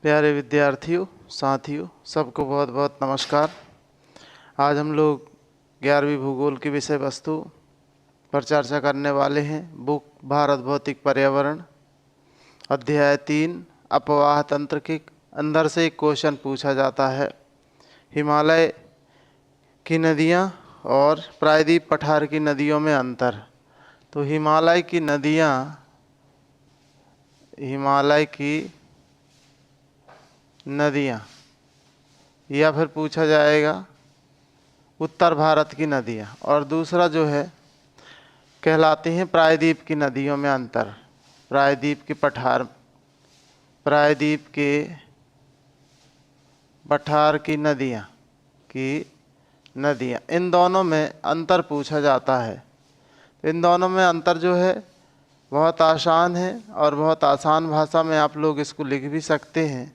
प्यारे विद्यार्थियों, साथियों, सबको बहुत बहुत नमस्कार। आज हम लोग 11वीं भूगोल की विषय वस्तु पर चर्चा करने वाले हैं। बुक भारत भौतिक पर्यावरण, अध्याय 3 अपवाह तंत्र के अंदर से एक क्वेश्चन पूछा जाता है। हिमालय की नदियाँ और प्रायद्वीप पठार की नदियों में अंतर। तो हिमालय की नदियाँ या फिर पूछा जाएगा उत्तर भारत की नदियाँ, और दूसरा जो है कहलाती हैं प्रायद्वीप की नदियों में अंतर। प्रायद्वीप के पठार की नदियाँ इन दोनों में अंतर पूछा जाता है। इन दोनों में अंतर जो है बहुत आसान है और बहुत आसान भाषा में आप लोग इसको लिख भी सकते हैं।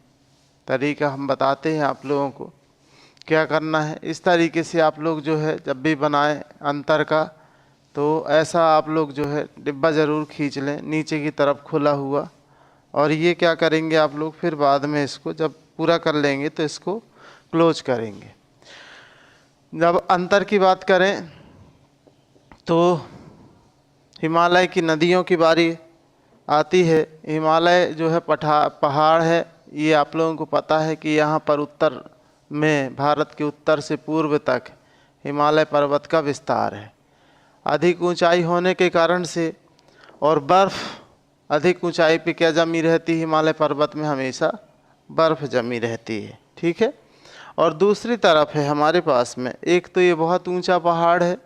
तरीका हम बताते हैं आप लोगों को क्या करना है। इस तरीके से आप लोग जो है जब भी बनाएं अंतर का, तो ऐसा आप लोग जो है डिब्बा ज़रूर खींच लें नीचे की तरफ खुला हुआ। और ये क्या करेंगे आप लोग, फिर बाद में इसको जब पूरा कर लेंगे तो इसको क्लोज करेंगे। जब अंतर की बात करें तो हिमालय की नदियों की बारी आती है। हिमालय जो है पहाड़ है। ये आप लोगों को पता है कि यहाँ पर उत्तर में, भारत के उत्तर से पूर्व तक हिमालय पर्वत का विस्तार है। अधिक ऊंचाई होने के कारण से और बर्फ़ अधिक ऊंचाई पे क्या जमी रहती है, हिमालय पर्वत में हमेशा बर्फ़ जमी रहती है। ठीक है। और दूसरी तरफ है हमारे पास में, एक तो ये बहुत ऊंचा पहाड़ है,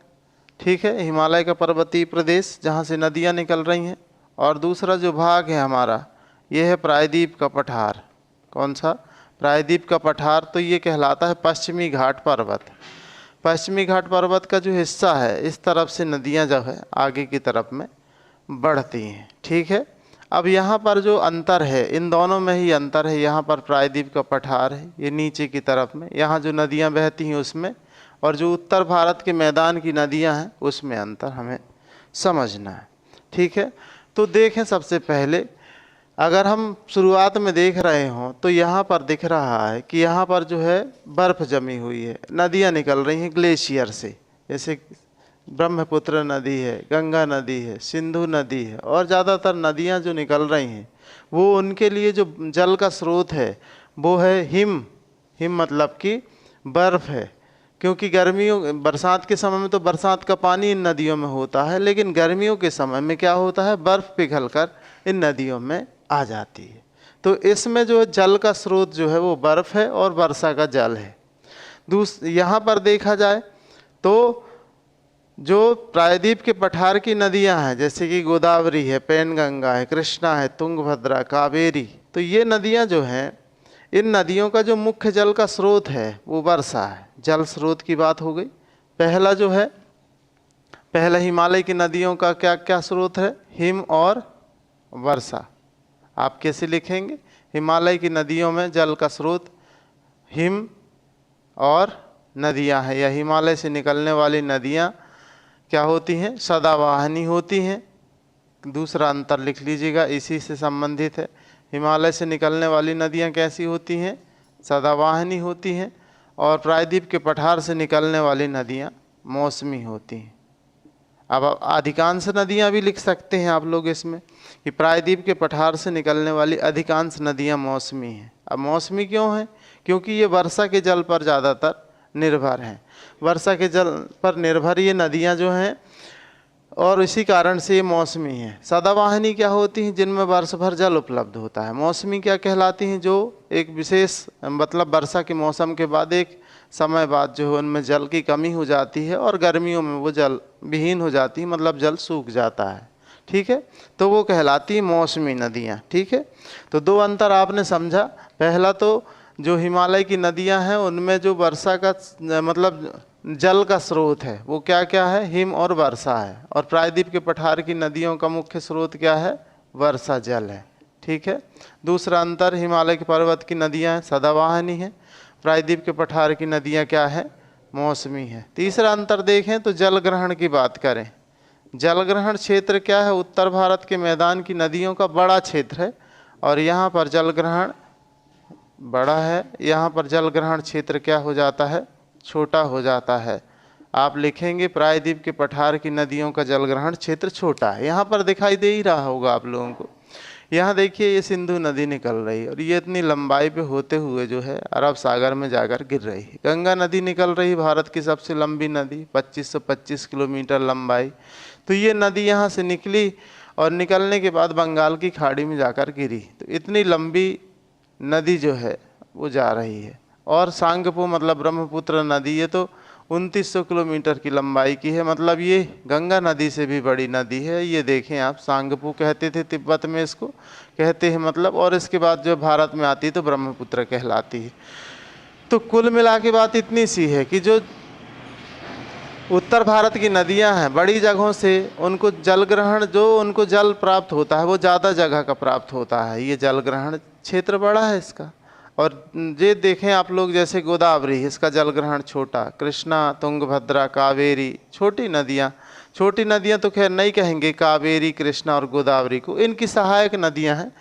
ठीक है, हिमालय का पर्वतीय प्रदेश जहाँ से नदियाँ निकल रही हैं। और दूसरा जो भाग है हमारा, ये है प्रायद्वीप का पठार। कौन सा? प्रायद्वीप का पठार। तो ये कहलाता है पश्चिमी घाट पर्वत। पश्चिमी घाट पर्वत का जो हिस्सा है, इस तरफ से नदियाँ जो है आगे की तरफ में बढ़ती हैं। ठीक है। अब यहाँ पर जो अंतर है, इन दोनों में ही अंतर है। यहाँ पर प्रायद्वीप का पठार है, ये नीचे की तरफ में, यहाँ जो नदियाँ बहती हैं उसमें, और जो उत्तर भारत के मैदान की नदियाँ हैं उसमें अंतर हमें समझना है। ठीक है। तो देखें, सबसे पहले अगर हम शुरुआत में देख रहे हों तो यहाँ पर दिख रहा है कि यहाँ पर जो है बर्फ़ जमी हुई है, नदियाँ निकल रही हैं ग्लेशियर से। जैसे ब्रह्मपुत्र नदी है, गंगा नदी है, सिंधु नदी है, और ज़्यादातर नदियाँ जो निकल रही हैं वो उनके लिए जो जल का स्रोत है वो है हिम मतलब कि बर्फ़ है। क्योंकि बरसात के समय में तो बरसात का पानी इन नदियों में होता है, लेकिन गर्मियों के समय में क्या होता है, बर्फ़ पिघलकर इन नदियों में आ जाती है। तो इसमें जो जल का स्रोत जो है वो बर्फ़ है और वर्षा का जल है। यहाँ पर देखा जाए तो जो प्रायद्वीप के पठार की नदियाँ हैं, जैसे कि गोदावरी है, पैनगंगा है, कृष्णा है, तुंगभद्रा, कावेरी, तो ये नदियाँ जो हैं, इन नदियों का जो मुख्य जल का स्रोत है वो वर्षा है। जल स्रोत की बात हो गई। पहला हिमालय की नदियों का क्या क्या स्रोत है? हिम और वर्षा। आप कैसे लिखेंगे? हिमालय की नदियों में जल का स्रोत हिम और नदियां हैं, या हिमालय से निकलने वाली नदियां क्या होती हैं? सदावाहिनी होती हैं। दूसरा अंतर लिख लीजिएगा, इसी से संबंधित है। हिमालय से निकलने वाली नदियां कैसी होती हैं? सदावाहिनी होती हैं। और प्रायद्वीप के पठार से निकलने वाली नदियां मौसमी होती हैं। अब अधिकांश नदियां भी लिख सकते हैं आप लोग इसमें कि प्रायद्वीप के पठार से निकलने वाली अधिकांश नदियां मौसमी हैं। अब मौसमी क्यों हैं? क्योंकि ये वर्षा के जल पर ज़्यादातर निर्भर हैं। वर्षा के जल पर निर्भर ये नदियां जो हैं, और इसी कारण से ये मौसमी हैं। सदावाहिनी क्या होती हैं? जिनमें वर्ष भर जल उपलब्ध होता है। मौसमी क्या कहलाती हैं? जो एक विशेष मतलब वर्षा के मौसम के बाद एक समय बाद जो है उनमें जल की कमी हो जाती है और गर्मियों में वो जल विहीन हो जाती है, मतलब जल सूख जाता है। ठीक है। तो वो कहलाती है मौसमी नदियाँ। ठीक है। तो दो अंतर आपने समझा। पहला तो जो हिमालय की नदियाँ हैं उनमें जो वर्षा का मतलब जल का स्रोत है वो क्या क्या है? हिम और वर्षा है। और प्रायद्वीप के पठार की नदियों का मुख्य स्रोत क्या है? वर्षा जल है। ठीक है। दूसरा अंतर, हिमालय के पर्वत की नदियाँ सदावाहिनी हैं, प्रायद्वीप के पठार की नदियाँ क्या है? मौसमी है। तीसरा अंतर देखें तो जल ग्रहण की बात करें। जल ग्रहण क्षेत्र क्या है? उत्तर भारत के मैदान की नदियों का बड़ा क्षेत्र है, और यहाँ पर जल ग्रहण बड़ा है, यहाँ पर जल ग्रहण क्षेत्र क्या हो जाता है, छोटा हो जाता है। आप लिखेंगे प्रायद्वीप के पठार की नदियों का जल ग्रहण क्षेत्र छोटा है। यहाँ पर दिखाई दे ही रहा होगा आप लोगों को। यहाँ देखिए ये सिंधु नदी निकल रही है और ये इतनी लंबाई पे होते हुए जो है अरब सागर में जाकर गिर रही है। गंगा नदी निकल रही, भारत की सबसे लंबी नदी, 2525 किलोमीटर लंबाई। तो ये नदी यहाँ से निकली और निकलने के बाद बंगाल की खाड़ी में जाकर गिरी। तो इतनी लंबी नदी जो है वो जा रही है। और सांगपो मतलब ब्रह्मपुत्र नदी, ये तो 2900 किलोमीटर की लंबाई की है, मतलब ये गंगा नदी से भी बड़ी नदी है। ये देखें आप, सांगपो कहते थे तिब्बत में इसको कहते हैं मतलब। और इसके बाद जो भारत में आती है तो ब्रह्मपुत्र कहलाती है। तो कुल मिला के बात इतनी सी है कि जो उत्तर भारत की नदियां हैं बड़ी जगहों से उनको जल ग्रहण, जो उनको जल प्राप्त होता है वो ज़्यादा जगह का प्राप्त होता है। ये जल ग्रहण क्षेत्र बड़ा है इसका। और ये देखें आप लोग, जैसे गोदावरी, इसका जल ग्रहण छोटा, कृष्णा, तुंगभद्रा, कावेरी, छोटी नदियां तो खैर नहीं कहेंगे कावेरी, कृष्णा और गोदावरी को, इनकी सहायक नदियां हैं,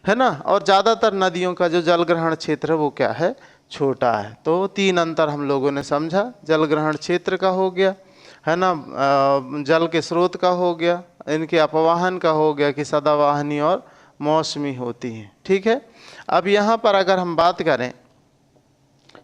है ना। और ज़्यादातर नदियों का जो जल ग्रहण क्षेत्र है वो क्या है, छोटा है। तो 3 अंतर हम लोगों ने समझा, जल ग्रहण क्षेत्र का हो गया, है ना, जल के स्रोत का हो गया, इनके अपवाहन का हो गया कि सदावाहनी और मौसमी होती हैं। ठीक है। अब यहाँ पर अगर हम बात करें,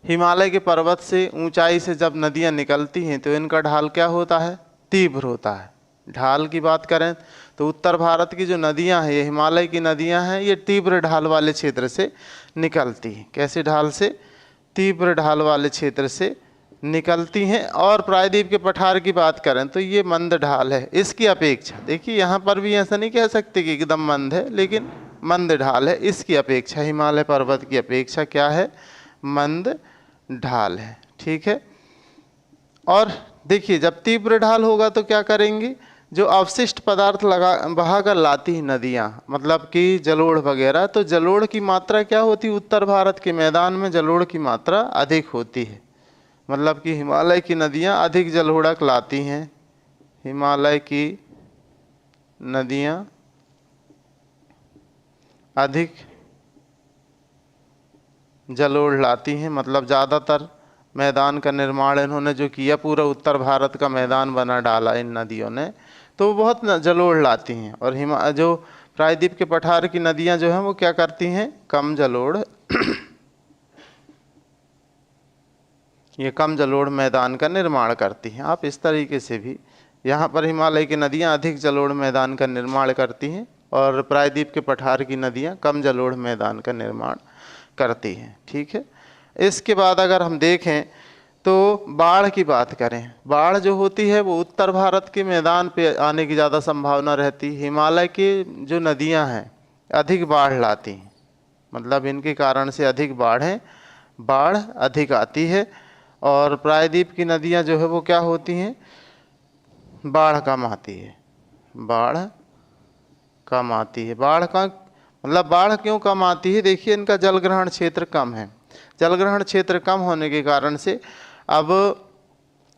हिमालय के पर्वत से ऊंचाई से जब नदियाँ निकलती हैं तो इनका ढाल क्या होता है, तीव्र होता है। ढाल की बात करें तो उत्तर भारत की जो नदियाँ हैं, ये हिमालय की नदियाँ हैं, ये तीव्र ढाल वाले क्षेत्र से निकलती हैं। कैसे ढाल से, तीव्र ढाल वाले क्षेत्र से निकलती हैं। और प्रायद्वीप के पठार की बात करें तो ये मंद ढाल है इसकी अपेक्षा। देखिए यहाँ पर भी ऐसा नहीं कह सकते कि एकदम मंद है, लेकिन मंद ढाल है इसकी अपेक्षा, हिमालय पर्वत की अपेक्षा क्या है, मंद ढाल है। ठीक है। और देखिए जब तीव्र ढाल होगा तो क्या करेंगी, जो अवशिष्ट पदार्थ बहा कर लाती हैं नदियाँ, मतलब कि जलोढ़ वगैरह, तो जलोढ़ की मात्रा क्या होती है, उत्तर भारत के मैदान में जलोढ़ की मात्रा अधिक होती है। मतलब कि हिमालय की नदियाँ अधिक जलोढ़क लाती हैं, हिमालय की नदियाँ अधिक जलोढ़ लाती हैं। मतलब ज़्यादातर मैदान का निर्माण इन्होंने जो किया, पूरा उत्तर भारत का मैदान बना डाला इन नदियों ने, तो बहुत जलोढ़ लाती हैं। और जो प्रायद्वीप के पठार की नदियां जो हैं वो क्या करती हैं, कम जलोढ़ ये कम जलोढ़ मैदान का निर्माण करती हैं। आप इस तरीके से भी, यहाँ पर हिमालय की नदियाँ अधिक जलोढ़ मैदान का निर्माण करती हैं और प्रायद्वीप के पठार की नदियाँ कम जलोढ़ मैदान का निर्माण करती हैं। ठीक है। इसके बाद अगर हम देखें तो बाढ़ की बात करें, बाढ़ जो होती है वो उत्तर भारत के मैदान पे आने की ज़्यादा संभावना रहती है। हिमालय की जो नदियाँ हैं अधिक बाढ़ लाती हैं, मतलब इनके कारण से अधिक बाढ़ अधिक आती है। और प्रायद्वीप की नदियाँ जो है वो क्या होती हैं, बाढ़ कम आती है, बाढ़ कम आती है। बाढ़ का मतलब बाढ़ क्यों कम आती है, देखिए इनका जल ग्रहण क्षेत्र कम है। जल ग्रहण क्षेत्र कम होने के कारण से अब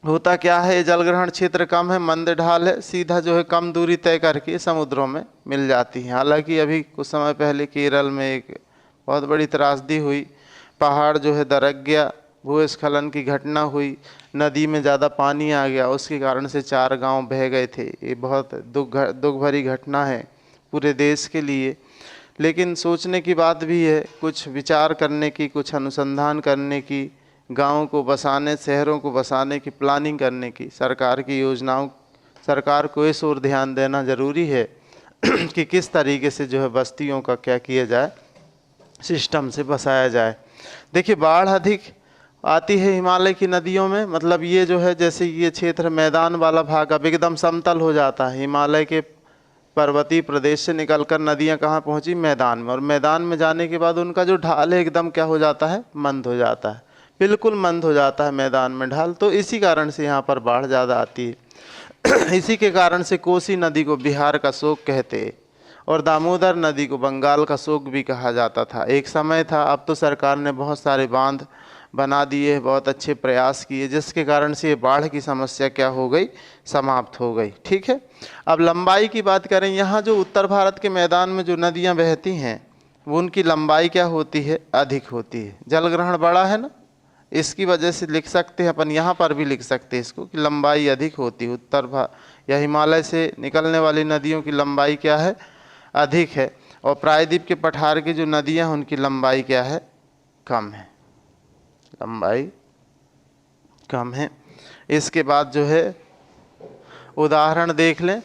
होता क्या है, जल ग्रहण क्षेत्र कम है, मंद ढाल है, सीधा जो है कम दूरी तय करके समुद्रों में मिल जाती है। हालांकि अभी कुछ समय पहले केरल में एक बहुत बड़ी त्रासदी हुई, पहाड़ जो है दरक गया, भूस्खलन की घटना हुई, नदी में ज़्यादा पानी आ गया, उसके कारण से 4 गांव बह गए थे। ये बहुत दुख भरी घटना है पूरे देश के लिए। लेकिन सोचने की बात भी है, कुछ विचार करने की, कुछ अनुसंधान करने की, गाँव को बसाने, शहरों को बसाने की प्लानिंग करने की, सरकार की योजनाओं, सरकार को इस ओर ध्यान देना ज़रूरी है कि किस तरीके से जो है बस्तियों का क्या किया जाए, सिस्टम से बसाया जाए। देखिए बाढ़ अधिक आती है हिमालय की नदियों में, मतलब ये जो है जैसे ये क्षेत्र मैदान वाला भाग अब एकदम समतल हो जाता है। हिमालय के पर्वतीय प्रदेश से निकलकर नदियाँ कहाँ पहुँची, मैदान में, और मैदान में जाने के बाद उनका जो ढाल है एकदम क्या हो जाता है, मंद हो जाता है, बिल्कुल मंद हो जाता है मैदान में ढाल। तो इसी कारण से यहाँ पर बाढ़ ज़्यादा आती है। इसी के कारण से कोसी नदी को बिहार का शोक कहते और दामोदर नदी को बंगाल का शोक भी कहा जाता था। एक समय था, अब तो सरकार ने बहुत सारे बांध बना दिए, बहुत अच्छे प्रयास किए, जिसके कारण से ये बाढ़ की समस्या क्या हो गई, समाप्त हो गई। ठीक है। अब लंबाई की बात करें, यहाँ जो उत्तर भारत के मैदान में जो नदियाँ बहती हैं वो उनकी लंबाई क्या होती है, अधिक होती है। जल ग्रहण बड़ा है ना, इसकी वजह से लिख सकते हैं अपन, यहाँ पर भी लिख सकते हैं इसको कि लंबाई अधिक होती है। उत्तर या हिमालय से निकलने वाली नदियों की लंबाई क्या है, अधिक है। और प्रायद्वीप के पठार की जो नदियाँ हैं उनकी लंबाई क्या है, कम है, लंबाई कम है। इसके बाद जो है उदाहरण देख लें।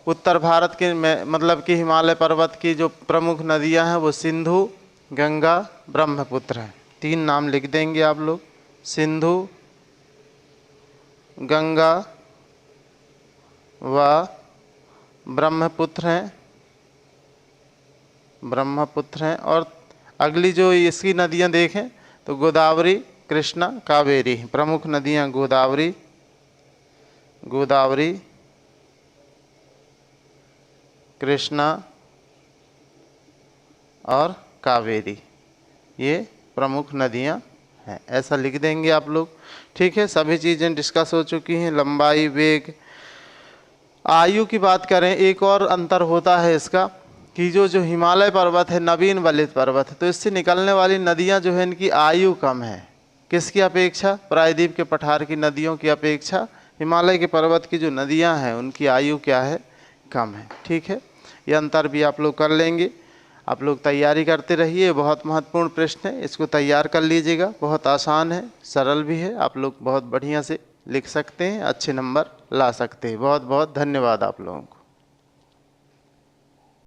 उत्तर भारत के मतलब कि हिमालय पर्वत की जो प्रमुख नदियां हैं वो सिंधु, गंगा, ब्रह्मपुत्र हैं। 3 नाम लिख देंगे आप लोग, सिंधु, गंगा व ब्रह्मपुत्र हैं, ब्रह्मपुत्र हैं। और अगली जो इसकी नदियां देखें तो गोदावरी, कृष्णा, कावेरी। प्रमुख नदियां गोदावरी, गोदावरी, कृष्णा और कावेरी, ये प्रमुख नदियां हैं। ऐसा लिख देंगे आप लोग। ठीक है, सभी चीज़ें डिस्कस हो चुकी हैं। लंबाई, वेग, आयु की बात करें, एक और अंतर होता है इसका कि जो हिमालय पर्वत है नवीन वलित पर्वत है, तो इससे निकलने वाली नदियां जो है इनकी आयु कम है। किसकी अपेक्षा, प्रायद्वीप के पठार की नदियों की अपेक्षा हिमालय के पर्वत की जो नदियां हैं उनकी आयु क्या है, कम है। ठीक है, ये अंतर भी आप लोग कर लेंगे। आप लोग तैयारी करते रहिए, बहुत महत्वपूर्ण प्रश्न है, इसको तैयार कर लीजिएगा। बहुत आसान है, सरल भी है, आप लोग बहुत बढ़िया से लिख सकते हैं, अच्छे नंबर ला सकते हैं। बहुत बहुत धन्यवाद आप लोगों को।